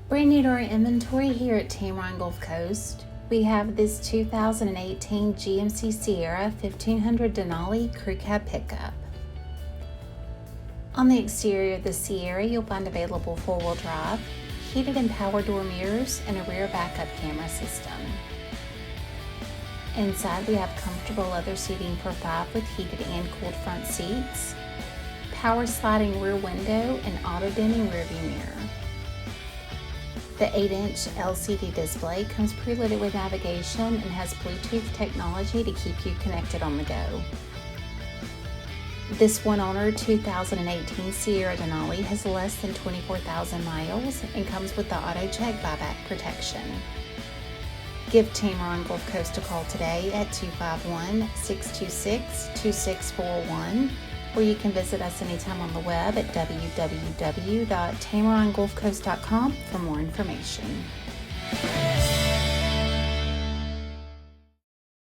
Brand new to our inventory here at Tameron Gulf Coast, we have this 2018 GMC Sierra 1500 Denali CREW Cab pickup. On the exterior of the Sierra, you'll find available four-wheel drive, heated and power door mirrors, and a rear backup camera system. Inside, we have comfortable leather seating for 5 with heated and cooled front seats, power sliding rear window, and auto-dimming rearview mirror. The 8-inch LCD display comes preloaded with navigation and has Bluetooth technology to keep you connected on the go. This one-owner 2018 Sierra Denali has less than 24,000 miles and comes with the AutoCheck Buyback Protection. Give Tameron Gulf Coast a call today at 251-626-2641, or you can visit us anytime on the web at www.tamerongulfcoast.com for more information.